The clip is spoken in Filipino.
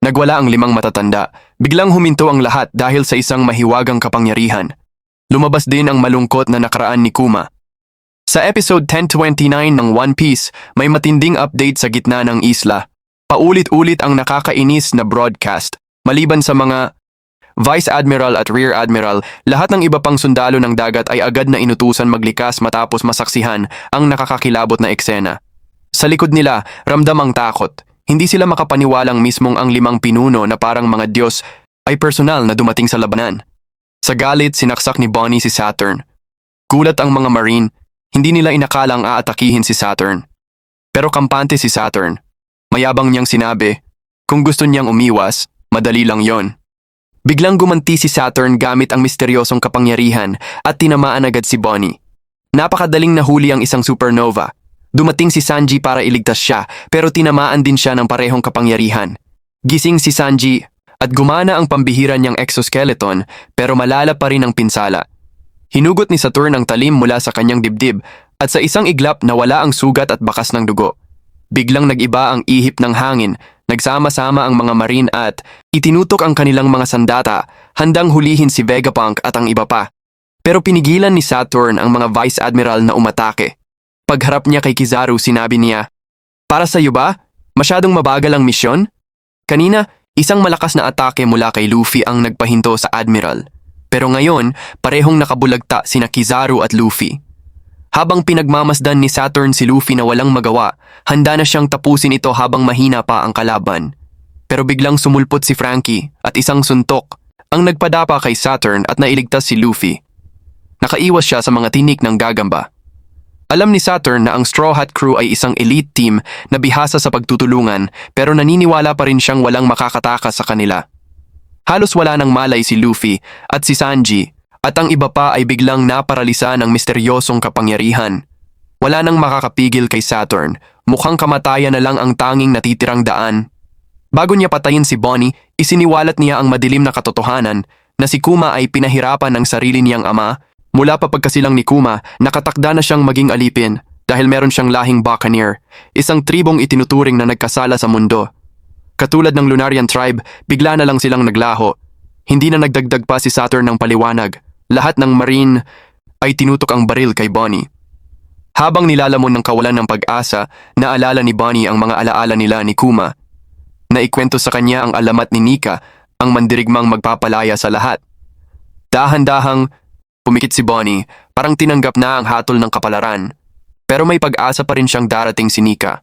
Nagwala ang 5 matatanda. Biglang huminto ang lahat dahil sa isang mahiwagang kapangyarihan. Lumabas din ang malungkot na nakaraan ni Kuma. Sa episode 1029 ng One Piece, may matinding update sa gitna ng isla. Paulit-ulit ang nakakainis na broadcast. Maliban sa mga Vice Admiral at Rear Admiral, lahat ng iba pang sundalo ng dagat ay agad na inutusan maglikas matapos masaksihan ang nakakakilabot na eksena. Sa likod nila, ramdam ang takot. Hindi sila makapaniwalang mismong ang 5 pinuno na parang mga Diyos ay personal na dumating sa labanan. Sa galit, sinaksak ni Bonnie si Saturn. Gulat ang mga Marine, hindi nila inakalang aatakihin si Saturn. Pero kampante si Saturn. Mayabang niyang sinabi, kung gusto niyang umiwas, madali lang yon. Biglang gumanti si Saturn gamit ang misteryosong kapangyarihan at tinamaan agad si Bonnie. Napakadaling nahuli ang isang supernova. Dumating si Sanji para iligtas siya pero tinamaan din siya ng parehong kapangyarihan. Gising si Sanji at gumana ang pambihira niyang exoskeleton pero malala pa rin ang pinsala. Hinugot ni Saturn ang talim mula sa kanyang dibdib at sa isang iglap nawala ang sugat at bakas ng dugo. Biglang nag-iba ang ihip ng hangin, nagsama-sama ang mga Marine at itinutok ang kanilang mga sandata, handang hulihin si Vegapunk at ang iba pa. Pero pinigilan ni Saturn ang mga Vice Admiral na umatake. Pagharap niya kay Kizaru, sinabi niya, "Para sa iyo ba? Masyadong mabagal ang misyon?" Kanina, isang malakas na atake mula kay Luffy ang nagpahinto sa Admiral. Pero ngayon, parehong nakabulagta sina Kizaru at Luffy. Habang pinagmamasdan ni Saturn si Luffy na walang magawa, handa na siyang tapusin ito habang mahina pa ang kalaban. Pero biglang sumulpot si Frankie at isang suntok ang nagpadapa kay Saturn at nailigtas si Luffy. Nakaiwas siya sa mga tinik ng gagamba. Alam ni Saturn na ang Straw Hat Crew ay isang elite team na bihasa sa pagtutulungan pero naniniwala pa rin siyang walang makakatakas sa kanila. Halos wala nang malay si Luffy at si Sanji at ang iba pa ay biglang naparalisa ng misteryosong kapangyarihan. Wala nang makakapigil kay Saturn, mukhang kamatayan na lang ang tanging natitirang daan. Bago niya patayin si Bonnie, isiniwalat niya ang madilim na katotohanan na si Kuma ay pinahirapan ng sarili niyang ama. Mula pa pagkasilang ni Kuma, nakatakda na siyang maging alipin dahil meron siyang lahing Buccaneer, isang tribong itinuturing na nagkasala sa mundo. Katulad ng Lunarian tribe, bigla na lang silang naglaho. Hindi na nagdagdag pa si Saturn ng paliwanag. Lahat ng Marine ay tinutok ang baril kay Bonnie. Habang nilalamon ng kawalan ng pag-asa, naalala ni Bonnie ang mga alaala nila ni Kuma. Naikwento sa kanya ang alamat ni Nika, ang mandirigmang magpapalaya sa lahat. Dahan-dahang pumikit si Bonnie, parang tinanggap na ang hatol ng kapalaran. Pero may pag-asa pa rin siyang darating si Nika.